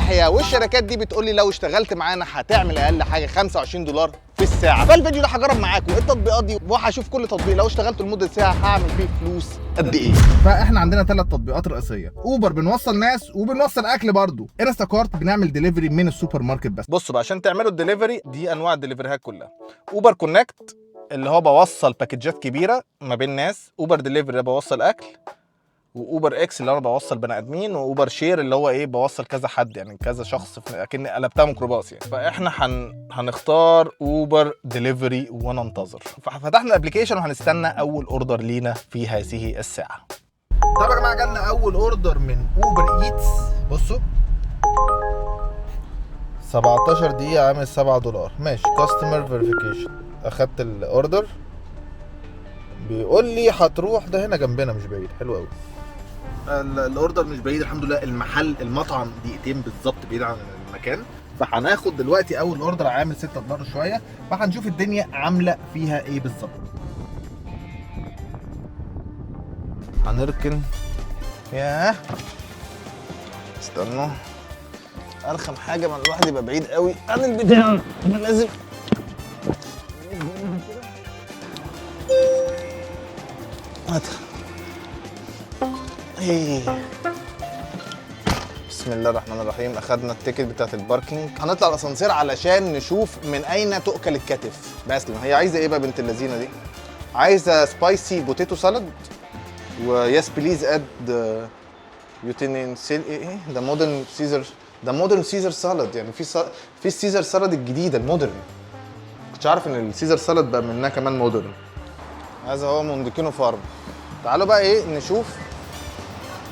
ناحيه والشركات دي بتقول لي لو اشتغلت معانا هتعمل اقل حاجه $25 في الساعه. فالفيديو ده هجرب معاكم التطبيقات دي وهشوف كل تطبيق لو اشتغلت لمده ساعه هعمل فيه فلوس قد ايه. فاحنا عندنا 3 تطبيقات رئيسيه: اوبر بنوصل ناس وبنوصل اكل برضه، انستاكارت بنعمل دليفري من السوبر ماركت بس. بصوا بقى عشان تعملوا الدليفري دي انواع الدليفريهات كلها: اوبر كونكت اللي هو بوصل باكجات كبيره ما بين ناس، اوبر دليفري ده بوصل اكل، واوبر اكس اللي انا بوصل بني ادمين، واوبر شير اللي هو ايه بوصل كذا حد يعني كذا شخص اكن قلبتها ميكروباص يعني. فاحنا هنختار اوبر دليفري وننتظر. ففتحنا الابلكيشن وهنستنى اول اوردر لينا في هذه الساعه. طب يا جماعه جالنا اول اوردر من اوبر ايتس. بصوا 17 دقيقه عامل $7. ماشي، كاستمر فيريفيكيشن. اخدت الاوردر بيقول لي هتروح، ده هنا جنبنا مش بعيد. حلو قوي. الاوردر مش بعيد الحمد لله، المطعم دقيقتين بالظبط بعيد عن المكان. فهناخد دلوقتي اول اوردر عامل $6 شويه، فهنشوف الدنيا عامله فيها ايه بالظبط. هنركن. ياه استنوا، ارخم حاجه ما الواحد يبقى بعيد قوي عن البتاع. لازم بسم الله الرحمن الرحيم. اخدنا التيكت بتاعت الباركينج. هنطلع الاسانسير علشان نشوف من اين تؤكل الكتف. بس هي عايزه ايه بقى بنت اللذينه دي؟ عايزه سبايسي بوتيتو سالاد، ويس بليز اد يوتينينسيل ايه ده مودرن سيزر. ده مودرن سيزر سالاد يعني في السيزر سالاد الجديده المودرن. كنتش عارف ان السيزر سالاد بقى منها كمان مودرن. هذا هو موندكينو فارم. تعالوا بقى ايه نشوف،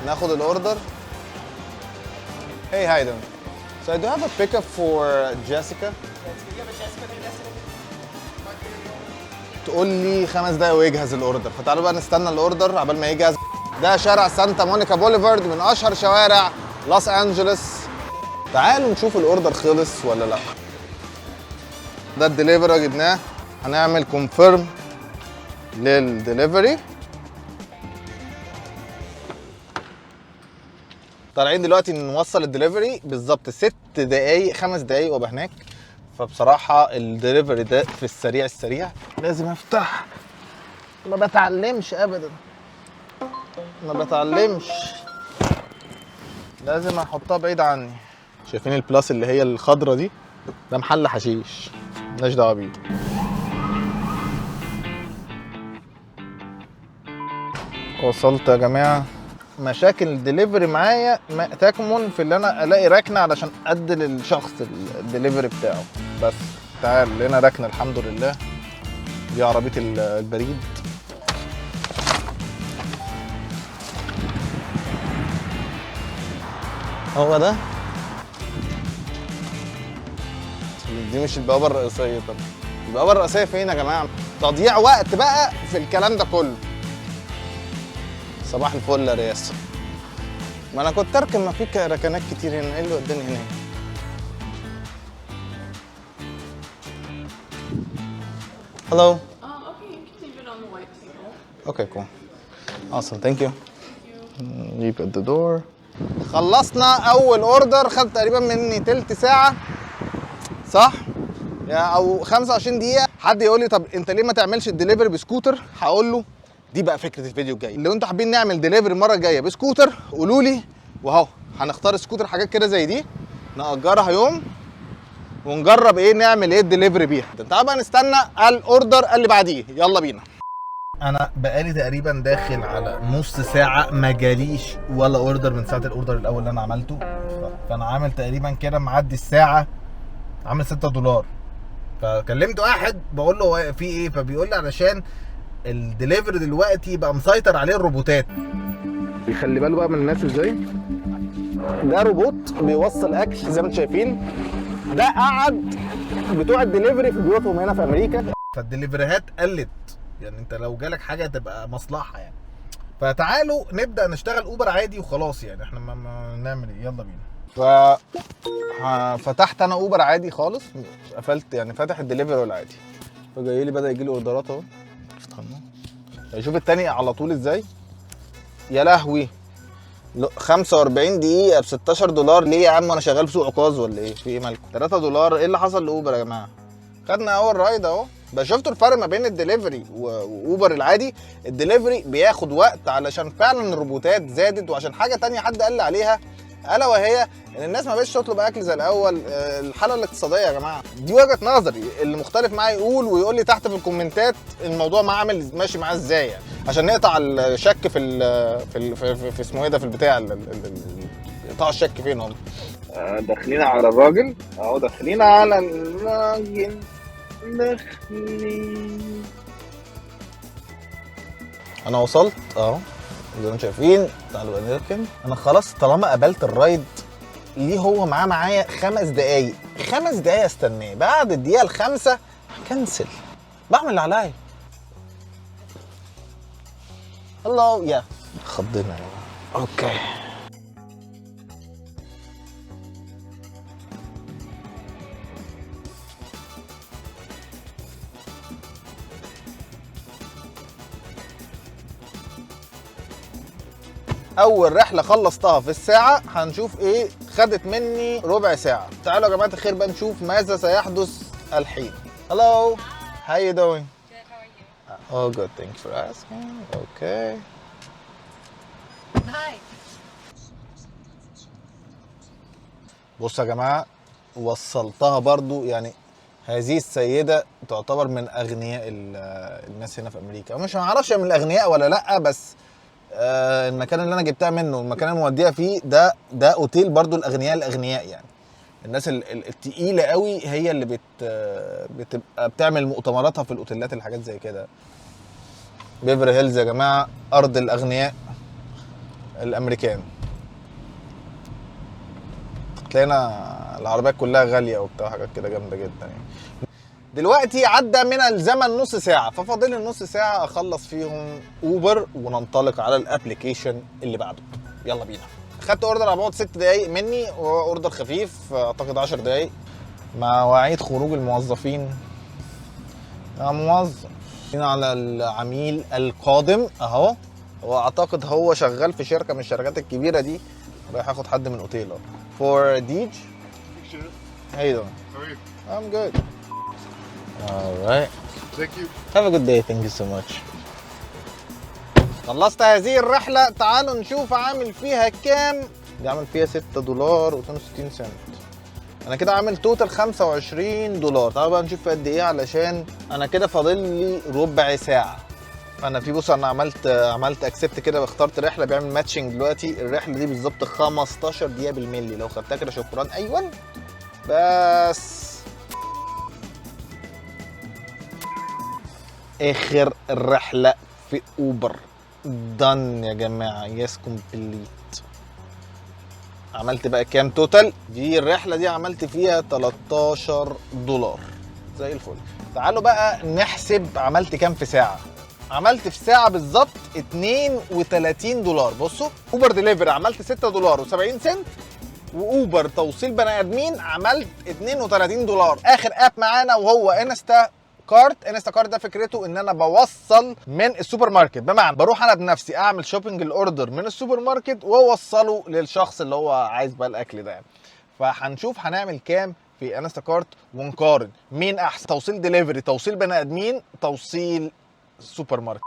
ناخد الاوردر. Hey, how you doing? So I do have a pickup for Jessica. تقول لي 5 دقايق ويجهز الاوردر. فتعالوا بقى نستنى الاوردر عبال ما يجهز. ده شارع سانتا مونيكا بوليفارد من اشهر شوارع لوس انجلوس. تعالوا نشوف الاوردر خلص ولا لا. ده الدليفري جبناه. هنعمل كونفيرم للدليفري. طالعين دلوقتي نوصل الدليفري بالظبط 6 دقايق 5 دقايق وابقى هناك. فبصراحه الدليفري ده في السريع لازم افتح. ما بتعلمش ابدا، ما بتعلمش، لازم احطها بعيد عني. شايفين البلاس اللي هي الخضره دي؟ ده محل حشيش مالناش دعوه بيه. وصلت يا جماعه. مشاكل الدليفري معايا تكمن في اللي انا الاقي ركنه علشان ادي للشخص الدليفري بتاعه. بس تعال لقينا ركنه الحمد لله. دي عربيه البريد. هو ده. دي مش البوابه الرئيسيه. طب البوابه الرئيسيه فين يا جماعه؟ تضييع وقت بقى في الكلام ده كله. صباح الفل يا رياسه. ما انا كنت اركن، ما فيك ركنات كتير هنا. ايه اللي قدامي هنا؟ Hello. Okay, you can leave it on the white table. Okay, cool. Awesome, thank you. Leave at the door. خلصنا اول اوردر. خد تقريبا مني تلت ساعه صح؟ او 25 دقيقه. حد يقول لي طب انت ليه ما تعملش الدليفري بسكوتر؟ هقول له دي بقى فكره الفيديو الجاي. لو انتوا حابين نعمل دليفري المره الجايه بسكوتر قولوا لي، واهو هنختار سكوتر حاجات كده زي دي نأجرها يوم ونجرب ايه نعمل ايه الدليفري بيها. تعالوا بقى نستنى الاوردر اللي بعديه. يلا بينا. انا بقالي تقريبا داخل على نص ساعه ما جاليش ولا اوردر من ساعه الاوردر الاول اللي انا عملته. فانا عامل تقريبا كده معدي الساعه عامل $6. فكلمت واحد بقول له في ايه، فبيقول لي علشان الدليفري دلوقتي بقى مسيطر عليه الروبوتات. بيخلي باله بقى من الناس ازاي. ده روبوت بيوصل اكل زي ما انتم شايفين. ده قعد بتوع الدليفري في بيوتهم هنا في امريكا. فالدليفريهات قلت يعني، انت لو جالك حاجه تبقى مصلحه يعني. فتعالوا نبدا نشتغل اوبر عادي وخلاص يعني. احنا ما نعمل ايه؟ يلا بينا. فتحت انا اوبر عادي خالص. قفلت يعني فاتح الدليفري العادي. فجاي لي بدا يجي لي اوردرات اهو. استنى شوف التاني على طول ازاي. يا لهوي 45 دقيقة ب 16 دولار. ليه يا عم انا شغال في سوق عكاظ ولا ايه؟ في ايه مالكم؟ 3 دولار. ايه اللي حصل لاوبر يا جماعة؟ خدنا اول رايد اهو. بقى شفتوا الفرق ما بين الدليفري واوبر العادي؟ الدليفري بياخد وقت علشان فعلا الروبوتات زادت، وعشان حاجة تانية حد قال لي عليها الا وهي ان الناس ما بقتش تطلب اكل زي الاول. الحاله الاقتصاديه يا جماعه، دي وجهه نظري. اللي مختلف معايا يقول ويقول لي تحت في الكومنتات الموضوع معاه عامل ماشي معاه ازاي، يعني عشان نقطع الشك في اسمه ايه ده، في البتاع قطاع الشك فين هم. داخلين على الراجل اهو، داخلين على الراجل، داخلين. انا وصلت اهو زي ما انتم شايفين. تعالوا بقى نركن. انا خلاص طالما قبلت الرايد، ليه هو معايا 5 دقايق. 5 دقايق استناه، بعد الدقيقه الخامسه هكنسل. بعمل اللي عليا. الله يا خضنا يا جماعه. اوكي اول رحله خلصتها في الساعه، هنشوف ايه خدت مني ربع ساعه. تعالوا يا جماعه الخير بقى نشوف ماذا سيحدث الحين. Hello, how you doing? Good, how are you? Oh good, thanks for asking. Okay. Hi. بصوا يا جماعه، وصلتها برضو. يعني هذه السيده تعتبر من اغنياء الناس هنا في امريكا. مش هنعرفش من الاغنياء ولا لا، بس المكان اللي انا جبتها منه، المكان اللي موديها فيه ده اوتيل برضو الاغنياء يعني. الناس التقيله قوي هي اللي بتبقى بتعمل مؤتمراتها في الاوتيلات، الحاجات زي كده. بيفرلي هيلز يا جماعه ارض الاغنياء الامريكان. تلاقينا العربيات كلها غاليه وبتاع، حاجات كده جامده جدا يعني. دلوقتي عدى من الزمن نص ساعة، ففاضل لي نص ساعة أخلص فيهم أوبر وننطلق على الأبليكيشن اللي بعده. يلا بينا. خدت أوردر about 6 دقايق مني، وهو أوردر خفيف أعتقد 10 دقايق. مواعيد خروج الموظفين يا موظف. على العميل القادم أهو. وأعتقد هو شغال في شركة من الشركات الكبيرة دي. رايح آخد حد من أوتيل. For Deej. How you doing? How are you? I'm good. Alright. Thank you. Have a good day. Thank you so much. خلصت هذه الرحلة. تعالوا نشوف عامل فيها كام. دي عامل فيها 6 دولار و62 سنت. أنا كده عامل توتال 25 دولار. تعالوا بقى نشوف قد إيه، علشان أنا كده فاضل لي ربع ساعة. أنا أنا عملت أكسبت كده، واخترت رحلة بيعمل ماتشنج دلوقتي. الرحلة دي بالظبط 15 دقيقة بالملي. لو خدتها كده شكرا. أيوة بس. اخر الرحله في اوبر دن يا جماعه. يس كومبليت. عملت بقى كام توتال؟ دي الرحله دي عملت فيها 13 دولار زي الفل. تعالوا بقى نحسب عملت كام في ساعه. عملت في ساعه بالظبط 32 دولار. بصوا، اوبر ديليفري عملت 6 دولار و70 سنت، واوبر توصيل بني ادمين عملت 32 دولار. اخر اب معانا وهو انستا كارت ده فكرته ان انا بوصل من السوبر ماركت، بمعنى بروح انا بنفسي اعمل شوبنج الاوردر من السوبر ماركت واوصله للشخص اللي هو عايز بقى الاكل ده. فهنشوف هنعمل كام في انستا كارت ونقارن مين احسن، توصيل ديليفري، توصيل بني ادمين، توصيل سوبر ماركت.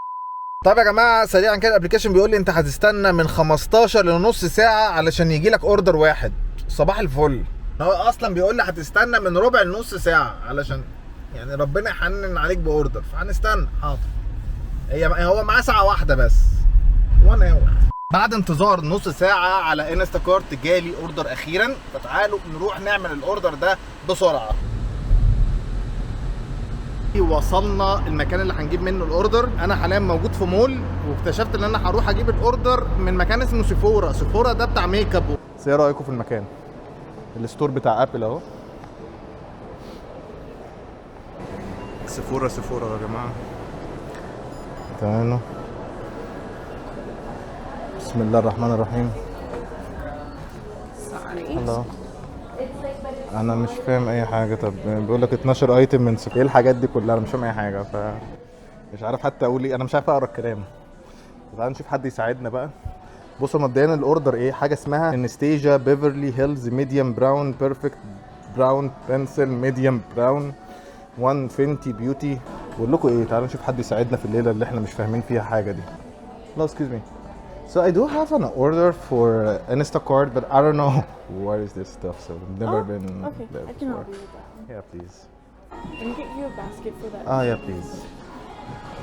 طيب يا جماعه سريعا كده، الابلكيشن بيقول لي انت هتستنى من 15 لنص ساعه علشان يجي لك اوردر واحد. صباح الفل. هو اصلا بيقول لي هتستنى من ربع لنص ساعه علشان يعني ربنا يحنن عليك باوردر، فهنستنى. حاضر. هو معاه ساعه واحده بس، 1 اور. بعد انتظار نص ساعه على انستا كارت جالي اوردر اخيرا. فتعالوا نروح نعمل الاوردر ده بسرعه. وصلنا المكان اللي هنجيب منه الاوردر. انا حاليا موجود في مول، واكتشفت ان انا هروح اجيب الاوردر من مكان اسمه سيفورا ده بتاع ميك اب. ايه رايكم في المكان؟ الستور بتاع ابل اهو. سيفورا يا جماعه. تمام. بسم الله الرحمن الرحيم. الله. انا مش فاهم اي حاجه. طب بيقول لك 12 ايتم من ايه الحاجات دي كلها؟ انا مش فاهم اي حاجه، مش عارف حتى اقول ايه. انا مش عارف اقرا الكلام. تعالى نشوف حد يساعدنا بقى بصوا مبدئيا الاوردر ايه؟ حاجه اسمها انستيجا بيفرلي هيلز ميديوم براون بيرفكت براون بنسل ميديوم براون 120 بيوتي. بقول لكم ايه، تعالوا نشوف حد يساعدنا في الليله اللي احنا مش فاهمين فيها حاجه دي. Hello, excuse me. So I do have an order for Instacart, but I don't know what is this stuff. So I've never been Okay, there I can before. help you with that. Yeah, please. Let me get you a basket for that. Yeah, please.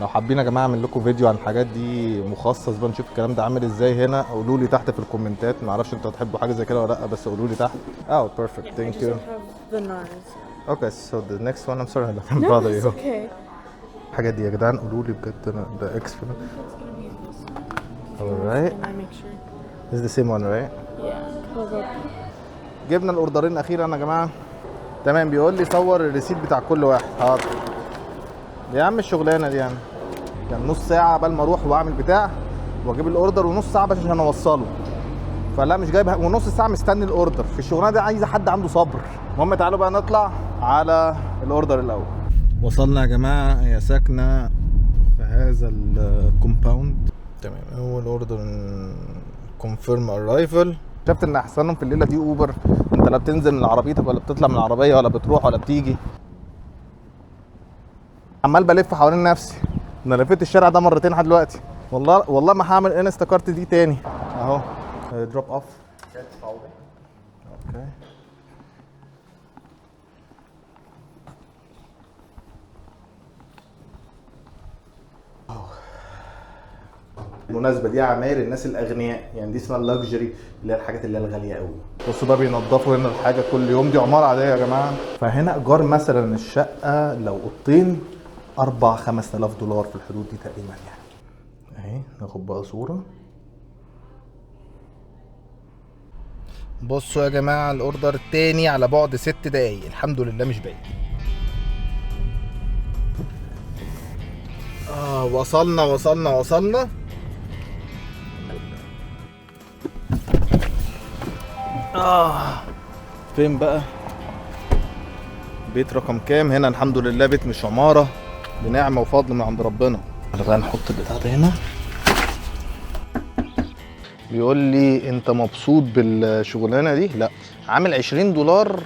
لو حابين يا جماعه اعمل لكم فيديو عن الحاجات دي مخصص بقى نشوف الكلام ده عامل ازاي هنا، قولوا لي تحت في الكومنتات. ما اعرفش انتوا هتحبوا حاجه زي كده ولا لا، بس قولوا لي تحت. Perfect. I Thank just you. don't have the knives. Okay, so the next one, I'm sorry I didn't No, bother it's you. okay. الحاجات دي يا جدعان قولوا لي بجد، انا ده اكسبرت. It's gonna be this. Alright. And I make sure. This is the same one, right? Yeah. Close up. جبنا الاوردرين الاخيره يا جماعه. تمام، بيقول لي صور الريسيت بتاع كل واحد. حاضر يا عم، الشغلانه دي يعني نص ساعه قبل ما اروح واعمل بتاع واجيب الاوردر، ونص ساعه بس عشان اوصله. فلا مش جايب، ونص ساعه مستني الاوردر. في الشغلانه دي عايزه حد عنده صبر. المهم تعالوا بقى نطلع على الاوردر الاول. وصلنا يا جماعه، هي ساكنه في هذا الكومباوند. تمام، اول اوردر كونفيرم ارايفل. شفت ان احسنهم في الليله دي اوبر. انت لا بتنزل من عربيتك ولا بتطلع من العربيه ولا بتروح ولا بتيجي. عمال بلف حوالين نفسي. انا لفيت الشارع ده مرتين لحد دلوقتي. والله ما هعمل انستاكارت دي تاني. اهو دروب اوف. اوكي. بالمناسبه دي عماير الناس الاغنياء، يعني دي اسمها اللاكجري، اللي هي الحاجات اللي هي الغاليه قوي. بصوا بقى بينضفوا هنا الحاجه كل يوم. دي عماره عاديه يا جماعه. فهنا ايجار مثلا الشقه لو اوضتين 4-5000 دولار في الحدود دي تقريبا يعني. اهي ناخد بقى صوره. بصوا يا جماعه الاوردر التاني على بعد 6 دقايق، الحمد لله مش باين. وصلنا. فين بقى بيت رقم كام؟ هنا الحمد لله بيت مش عمارة، بنعمة وفضل من عند ربنا. بقى نحط البتاع ده هنا. بيقول لي انت مبسوط بالشغلانة دي؟ لا، عامل 20 دولار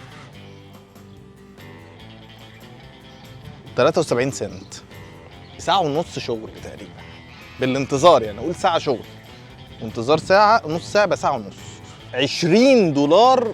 73 سنت. ساعة ونص شغل تقريبا بالانتظار، يعني اقول ساعة شغل وانتظار ساعة، نص ساعة يبقى ساعة ونص. 20 دولار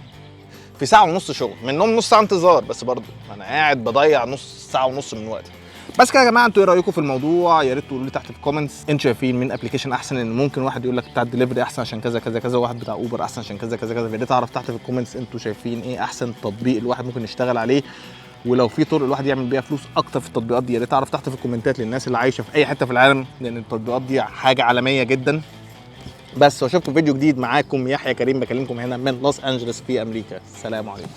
في ساعة ونص شغل، منهم نص ساعة انتظار، بس برضه انا قاعد بضيع نص ساعة ونص من وقتي. بس كده يا جماعه، انتوا ايه رايكم في الموضوع؟ يا ريت تقولوا لي تحت في الكومنتس انتوا شايفين مين ابلكيشن احسن. ان ممكن واحد يقول لك بتاع الدليفري احسن عشان كذا كذا كذا، وواحد بتاع اوبر احسن عشان كذا كذا كذا. يا ريت اعرف تحت في الكومنتس انتوا شايفين ايه احسن تطبيق الواحد ممكن يشتغل عليه، ولو في طرق الواحد يعمل بيها فلوس اكتر في التطبيقات دي. يا ريت اعرف تحت في الكومنتات للناس اللي عايشه في اي حته في العالم، لان التطبيقات دي حاجه عالميه جدا. بس واشوفكم فيديو جديد. معاكم يحيى كريم، بكلمكم هنا من لوس انجلوس في امريكا. السلام عليكم.